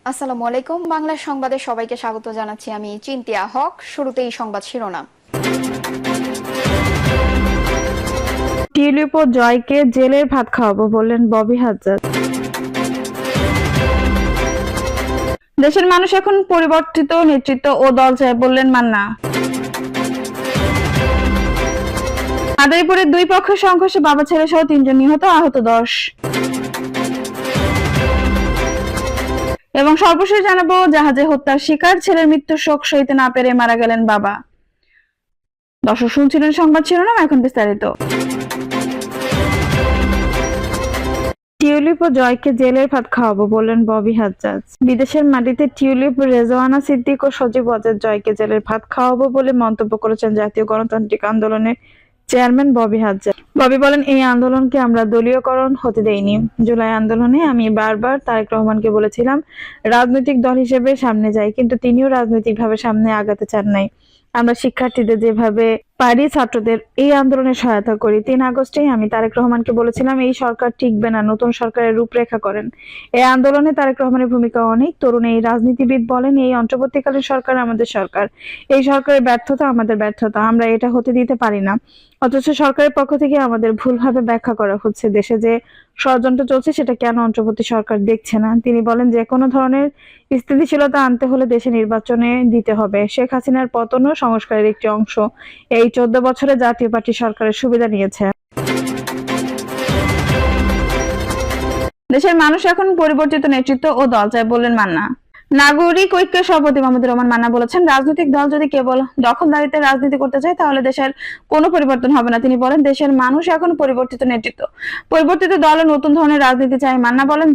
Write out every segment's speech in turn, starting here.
আসসালামু আলাইকুম। বাংলা সংবাদে সবাইকে স্বাগত জানাচ্ছি। আমি চিন্তিয়া হক। শুরুতেই সংবাদ শিরোনাম। টিউলিপ ও জয়কে জেলের ভাত খাওয়াবো বললেন ববি হাজ্জাজ। দেশের মানুষ এখন পরিবর্তিত নেতৃত্ব ও দল চায় বললেন মান্না। মাদারীপুরের দুই পক্ষের সংঘর্ষে বাবা ছেলে সহ 3 জন নিহত, আহত 10। এবং সর্বশেষ জানাবো, জাহাজে হত্যার শিকার ছেলের মৃত্যুর শোক সইতে না পেরে মারা গেলেন বাবা। দর্শক শুনছিলেন সংবাদ শিরোনাম, এখন বিস্তারিত। টিউলিপ ও জয়কে জেলের ভাত খাওয়াবো বললেন ববি হাজ্জাজ। বিদেশের মাটিতে টিউলিপ, রেজওয়ানা সিদ্দিক ও সজীব ওয়াজেদ জয়কে জেলের ভাত খাওয়াবো বলে মন্তব্য করেছেন জাতীয় গণতান্ত্রিক আন্দোলনের চেয়ারম্যান ববি হাজ্জাজ। ববি বলেন, এই আন্দোলনকে আমরা দলীয়করণ হতে দেইনি। জুলাই আন্দোলনে আমি বারবার তারেক রহমানকে বলেছিলাম রাজনৈতিক দল হিসেবে সামনে যাই, কিন্তু তিনিও রাজনৈতিকভাবে সামনে আগাতে চান নাই। আমরা শিক্ষার্থীদের যেভাবে পারি ছাত্রদের এই আন্দোলনে সহায়তা করি। 3 আগস্টেই আমি তারেক রহমানকে বলেছিলাম এই সরকার টিকবে না, নতুন সরকারের রূপরেখা করেন। এই আন্দোলনে তারেক রহমানের ভূমিকা অনেক। তরুণ এই রাজনীতিবিদ বলেন, এই অন্তর্বর্তীকালীন সরকার আমাদের সরকার, এই সরকারের ব্যর্থতা আমাদের ব্যর্থতা, আমরা এটা হতে দিতে পারি না। অথচ সরকারের পক্ষ থেকে আমাদের ভুলভাবে ব্যাখ্যা করা হচ্ছে। দেশে যে ষড়যন্ত্র চলছে সেটা কেন অন্তর্বর্তী সরকার দেখছে না? তিনি বলেন, যে কোনো ধরনের স্থিতিশীলতা আনতে হলে দেশে নির্বাচনে দিতে হবে। শেখ হাসিনার পতনও সংস্কারের একটি অংশ। এই 14 বছরে জাতীয় পার্টি সরকারের সুবিধা নিয়েছে। দেশের মানুষ এখন পরিবর্তিত নেতৃত্ব ও দল চায় বললেন মান্না। নাগরিক ঐক্যের সভাপতি মাহমুদুর রহমান মান্না বলেছেন, রাজনৈতিক দল যদি কেবল দখলদারিত্বের রাজনীতি করতে চায় তাহলে দেশের কোনো পরিবর্তন হবে না। তিনি বলেন, দেশের মানুষ এখন পরিবর্তিত নেতৃত্ব, পরিবর্তিত দল ও নতুন ধরনের রাজনীতি চায়। মান্না বলেন,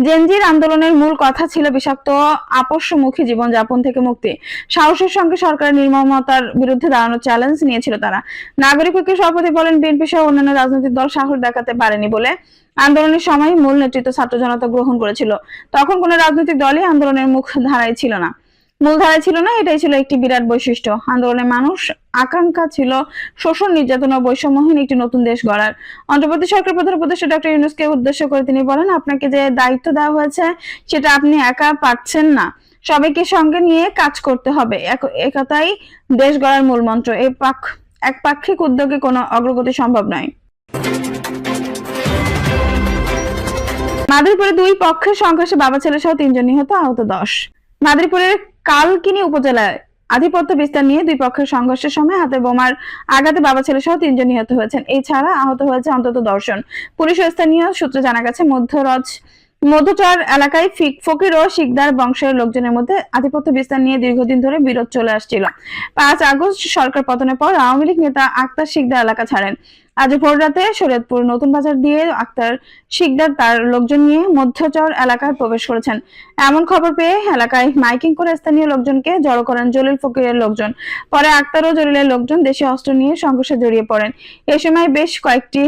জেনজির আন্দোলনের মূল কথা ছিল বিষাক্ত আপসমুখী জীবনযাপন থেকে মুক্তি। সাহসের সঙ্গে সরকারের নির্মমতার বিরুদ্ধে দাঁড়ানোর চ্যালেঞ্জ নিয়েছিল তারা। নাগরিক ঐক্যের সভাপতি বলেন, বিএনপি সহ অন্যান্য রাজনৈতিক দল সাহস দেখাতে পারেনি বলে আন্দোলনের সময় মূল নেতৃত্ব ছাত্র জনতা গ্রহণ করেছিল। তখন কোন রাজনৈতিক দলই আন্দোলনের মূলধারায় ছিল না। এটাই ছিল একটি বিরাট বৈশিষ্ট্য। আন্দোলনের মানুষ আকাঙ্ক্ষা ছিল শোষণ, নির্যাতন ও বৈষম্যহীন একটি নতুন দেশ গড়ার। অন্তর্বর্তী সরকার প্রধান উপদেষ্টা ডক্টর ইউনূসকে উদ্দেশ্য করে তিনি বলেন, আপনাকে যে দায়িত্ব দেওয়া হয়েছে সেটা আপনি একা পারছেন না, সবাইকে সঙ্গে নিয়ে কাজ করতে হবে। একতাই দেশ গড়ার মূল মন্ত্র। একপাক্ষিক উদ্যোগে কোনো অগ্রগতি সম্ভব নয়। মাদারীপুরে দুই পক্ষের সংঘর্ষে বাবা ছেলে সহ 3 জন নিহত, আহত 10। মাদারীপুরের কালকিনি উপজেলায় আধিপত্য বিস্তার নিয়ে দুই পক্ষের সংঘর্ষের সময় হাতে বোমার আঘাতে বাবা ছেলে সহ 3 জন নিহত হয়েছেন। এছাড়া আহত হয়েছে অন্তত 10 জন। পুলিশ ও স্থানীয় সূত্রে জানা গেছে, মধ্যচর এলাকায় ফকির ও শিকদার বংশের লোকজনের মধ্যে আধিপত্য বিস্তার নিয়ে দীর্ঘদিন ধরে বিরোধ চলে আসছিল। 5 আগস্ট সরকার পতনের পর আওয়ামী লীগ নেতা আক্তার শিকদার এলাকা ছাড়েন। আজ ভোররাতে শরীয়তপুর নতুন বাজার দিয়ে আক্তার শিকদার তার লোকজন নিয়ে মধ্যচর এলাকায় প্রবেশ করেছেন। এমন খবর পেয়ে এলাকায় মাইকিং করে স্থানীয় লোকজনকে জড়ো করেন জলিল ফকিরের লোকজন। পরে আক্তার ও জলিলের লোকজন দেশীয় অস্ত্র নিয়ে সংঘর্ষে জড়িয়ে পড়েন। এ সময় বেশ কয়েকটি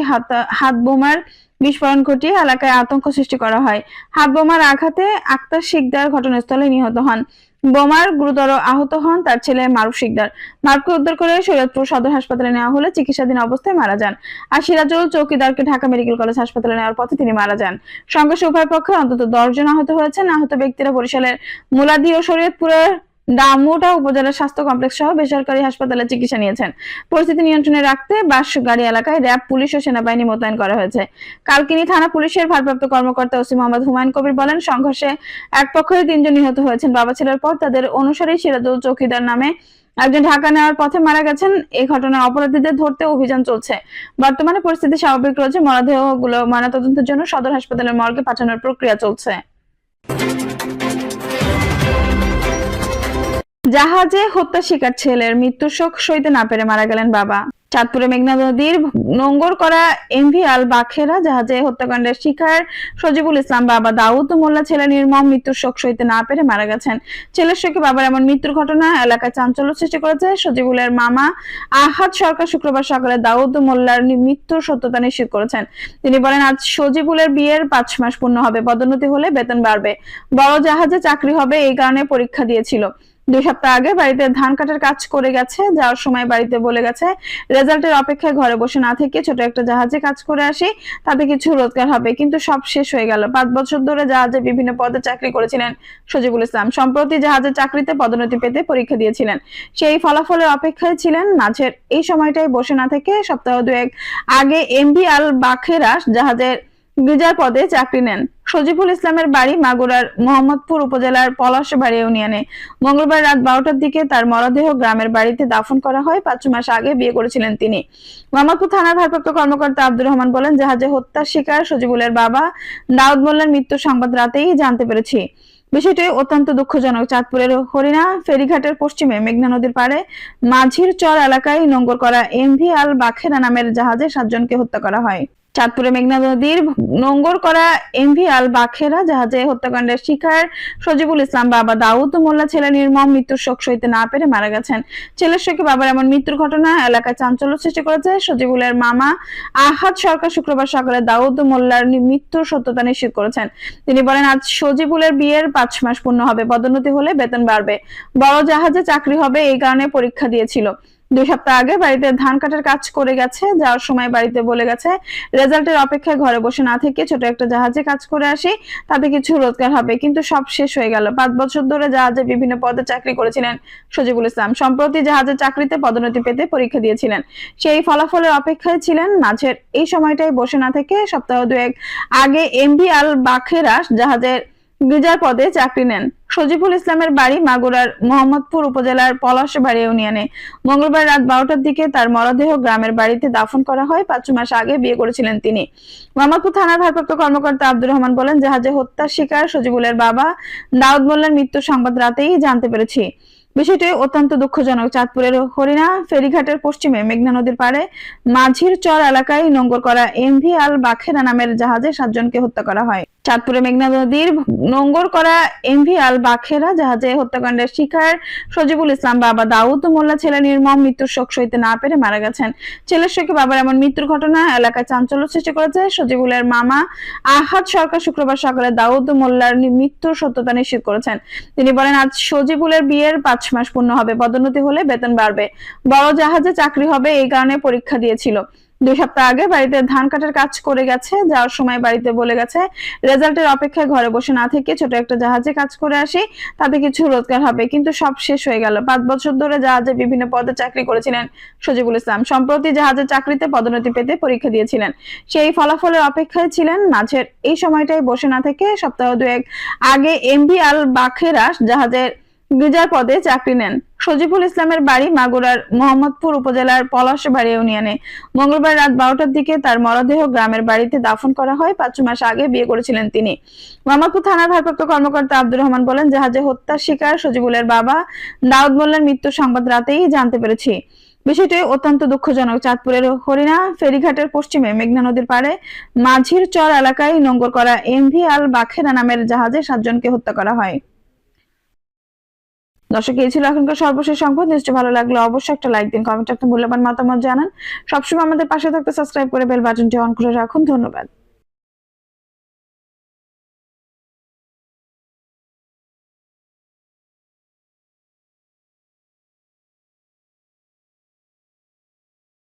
হাত বোমার বিস্ফোরণ ঘটিয়ে এলাকায় আতঙ্ক সৃষ্টি করা হয়। হাত বোমার আঘাতে আক্তার শিকদার ঘটনাস্থলে নিহত হন। বোমার গুরুতর আহত হন তার ছেলে মারুফ শিকদার। মারুফকে উদ্ধার করে শরীয়তপুর সদর হাসপাতালে নেওয়া হলে চিকিৎসাধীন অবস্থায় মারা যান। আর সিরাজুল চৌকিদারকে ঢাকা মেডিকেল কলেজ হাসপাতালে নেওয়ার পথে তিনি মারা যান। সংঘর্ষে উভয় পক্ষে অন্তত 10 জন আহত হয়েছেন। আহত ব্যক্তিরা বরিশালের মুলাদি ও শরীয়তপুরের দামুটা উপজেলার স্বাস্থ্য কমপ্লেক্স সহ বেসরকারি হাসপাতালে চিকিৎসা নিয়েছেন। পরিস্থিতি নিয়ন্ত্রণে রাখতে বাঁশগাড়ি এলাকায় র‍্যাব, পুলিশ ও সেনাবাহিনী মোতায়েন করা হয়েছে। কালকিনি থানা পুলিশের ভারপ্রাপ্ত কর্মকর্তা ওসি মোহাম্মদ হুমায়ুন কবির বলেন, সংঘর্ষে এক পক্ষের 3 জন নিহত হয়েছেন। বাবা ছেলের পর তাদের অনুসারী সিরাজুল চৌকিদার নামে একজন ঢাকা নেওয়ার পথে মারা গেছেন। এই ঘটনায় অপরাধীদের ধরতে অভিযান চলছে। বর্তমানে পরিস্থিতি স্বাভাবিক রয়েছে। মরদেহগুলো ময়নাতদন্তের জন্য সদর হাসপাতালের মর্গে পাঠানোর প্রক্রিয়া চলছে। জাহাজে হত্যা শিকার ছেলের মৃত্যুর শোক সইতে না পেরে মারা গেলেন বাবা। চাঁদপুরে মেঘনা নদীর নোঙ্গর করা এমভি আল বাখেরা জাহাজে হত্যাকাণ্ডের শিকার সজিবুল ইসলাম বাবা দাউদ মোল্লা ছেলের নির্মম মৃত্যুর শোক সইতে না পেরে মারা গেছেন। ছেলের শোকে বাবার এমন মৃত্যুর ঘটনা এলাকায় চাঞ্চল্য সৃষ্টি করেছে। সজিবুলের মামা আহাদ সরকার শুক্রবার সকালে দাউদ মোল্লার মৃত্যুর সত্যতা নিশ্চিত করেছেন। তিনি বলেন, আজ সজিবুলের বিয়ের 5 মাস পূর্ণ হবে। পদোন্নতি হলে বেতন বাড়বে। বড় জাহাজে চাকরি হবে, এই কারণে পরীক্ষা দিয়েছিল। 2 সপ্তাহ আগে বাড়িতে ধান কাটার কাজ করে গেছে, যাওয়ার সময় বাড়িতে বলে গেছে রেজাল্টের অপেক্ষায় ঘরে বসে না থেকে ছোট একটা জাহাজে কাজ করে আসি, তাতে কিছু রোজগার হবে, কিন্তু সব শেষ হয়ে গেল। 5 বছর ধরে জাহাজে বিভিন্ন পদে চাকরি করেছিলেন সজিবুল ইসলাম। সম্প্রতি জাহাজের চাকরিতে পদোন্নতি পেতে পরীক্ষা দিয়েছিলেন, সেই ফলাফলের অপেক্ষায় ছিলেন। মাঝের এই সময়টাই বসে না থেকে সপ্তাহ 2 আগে এমভি আল বাখেরা জাহাজের ব্রিজার পদে চাকরি নেন। সজিবুল ইসলামের বাড়ি মাগুরার মোহাম্মদপুর উপজেলার পলাশবাড়ি ইউনিয়নে। মঙ্গলবার রাত 12টার দিকে তার মরদেহ গ্রামের বাড়িতে দাফন করা হয়। 5 মাস আগে বিয়ে করেছিলেন তিনি। মোহাম্মদপুর থানার ভারপ্রাপ্ত কর্মকর্তা আব্দুর রহমান বলেন, জাহাজে হত্যার শিকার সজিবুলের বাবা দাউদ মোল্লার মৃত্যুর সংবাদ রাতেই জানতে পেরেছি। বিষয়টি অত্যন্ত দুঃখজনক। চাঁদপুরের হরিণা ফেরিঘাটের পশ্চিমে মেঘনা নদীর পাড়ে মাঝির চর এলাকায় নোঙ্গর করা এমভি আল বাখেরা নামের জাহাজে 7 জনকে হত্যা করা হয়। চাঁদপুরে মেঘনা নদীর নোঙ্গর করা এমভি আল বাখেরা জাহাজে হত্যাকাণ্ডের শিকার সজিবুল ইসলাম বাবা দাউদ মোল্লা ছেলে নির্মম মৃত্যুর শোক সইতে না পেরে মারা গেছেন। ছেলের শোকে বাবার এমন মৃত্যুর ঘটনা এলাকায় চাঞ্চল্য সৃষ্টি করেছে। সজিবুলের মামা আহাদ সরকার শুক্রবার সকালে দাউদ মোল্লার মৃত্যুর সত্যতা নিশ্চিত করেছেন। তিনি বলেন, আজ সজিবুলের বিয়ের 5 মাস পূর্ণ হবে, পদোন্নতি হলে বেতন বাড়বে, বড় জাহাজে চাকরি হবে, এই কারণে পরীক্ষা দিয়েছিল। 2 সপ্তাহ আগে বাড়িতে ধান কাটার কাজ করে গেছে, যাওয়ার সময় বাড়িতে বলে গেছে রেজাল্টের অপেক্ষায় ঘরে বসে না থেকে ছোট একটা জাহাজে কাজ করে আসি, তাতে কিছু রোজগার হবে, কিন্তু সব শেষ হয়ে গেল। 5 বছর ধরে জাহাজে বিভিন্ন পদে চাকরি করেছিলেন সজিবুল ইসলাম। সম্প্রতি জাহাজের চাকরিতে পদোন্নতি পেতে পরীক্ষা দিয়েছিলেন, সেই ফলাফলের অপেক্ষায় ছিলেন। মাঝের এই সময়টাই বসে না থেকে সপ্তাহ 2 আগে এমভি আল বাখেরা জাহাজের ব্রিজার পদে চাকরি নেন। সজিবুল ইসলামের বাড়ি মাগুরার মোহাম্মদপুর উপজেলার পলাশবাড়ি ইউনিয়নে। মঙ্গলবার রাত 12টার দিকে তার মরদেহ গ্রামের বাড়িতে দাফন করা হয়। 5 মাস আগে বিয়ে করেছিলেন তিনি। মোহাম্মদপুর থানার ভারপ্রাপ্ত কর্মকর্তা আব্দুর রহমান বলেন, জাহাজে হত্যার শিকার সজিবুলের বাবা দাউদ মোল্লার মৃত্যুর সংবাদ রাতেই জানতে পেরেছি। বিষয়টি অত্যন্ত দুঃখজনক। চাঁদপুরের হরিণা ফেরিঘাটের পশ্চিমে মেঘনা নদীর পাড়ে মাঝির চর এলাকায় নোঙ্গর করা এমভি আল বাখেরা নামের জাহাজে 7 জনকে হত্যা করা হয়। চাঁদপুরে মেঘনা নদীর নোঙ্গর করা এমভি আল বাখেরা জাহাজে হত্যাকাণ্ডের শিকার সজিবুল ইসলাম বাবা দাউদ মোল্লা ছেলে নির্মম মৃত্যুর শোক সইতে না পেরে মারা গেছেন। ছেলের শোকে বাবার এমন মৃত্যুর ঘটনা এলাকায় চাঞ্চল্য সৃষ্টি করেছে। সজিবুলের মামা আহাদ সরকার শুক্রবার সকালে দাউদ মোল্লার মৃত্যুর সত্যতা নিশ্চিত করেছেন। তিনি বলেন, আজ সজিবুলের বিয়ের 5 মাস পূর্ণ হবে, পদোন্নতি হলে বেতন বাড়বে, বড় জাহাজে চাকরি হবে, এই কারণে পরীক্ষা দিয়েছিল। 2 সপ্তাহ আগে বাড়িতে ধান কাটার কাজ করে গেছে, যাওয়ার সময় বাড়িতে বলে গেছে রেজাল্টের অপেক্ষায় ঘরে বসে না থেকে ছোট একটা জাহাজে কাজ করে আসি, তাতে কিছু রোজগার হবে, কিন্তু সব শেষ হয়ে গেল। 5 বছর ধরে জাহাজে বিভিন্ন পদে চাকরি করেছিলেন সজিবুল ইসলাম। সম্প্রতি জাহাজের চাকরিতে পদোন্নতি পেতে পরীক্ষা দিয়েছিলেন, সেই ফলাফলের অপেক্ষায় ছিলেন। মাঝের এই সময়টাই বসে না থেকে সপ্তাহ 2 আগে এমভি আল বাখেরা জাহাজের ব্রিজার পদে চাকরি নেন। সজিবুল ইসলামের বাড়ি মাগুরার মোহাম্মদপুর উপজেলার পলাশবাড়ি ইউনিয়নে। মঙ্গলবার রাত 12টার দিকে তার মরদেহ গ্রামের বাড়িতে দাফন করা হয়। 5 মাস আগে বিয়ে করেছিলেন তিনি। মোহাম্মদপুর থানার ভারপ্রাপ্ত কর্মকর্তা আব্দুর রহমান বলেন, জাহাজে হত্যার শিকার সজিবুলের বাবা দাউদ মোল্লার মৃত্যুর সংবাদ রাতেই জানতে পেরেছি। বিষয়টি অত্যন্ত দুঃখজনক। চাঁদপুরের হরিণা ফেরিঘাটের পশ্চিমে মেঘনা নদীর পাড়ে মাঝির চর এলাকায় নোঙ্গর করা এমভি আল বাখেরা নামের জাহাজে 7 জনকে হত্যা করা হয়। দর্শক, এই ছিল এখনকার সর্বশেষ সংবাদ। নিশ্চয়ই ভালো লাগলে অবশ্যই একটা লাইক দিন, কমেন্টে একটা মূল্যবান মতামত জানান। সবসময় আমাদের পাশে থাকতে সাবস্ক্রাইব করে বেল বাটনটি অন করে রাখুন। ধন্যবাদ।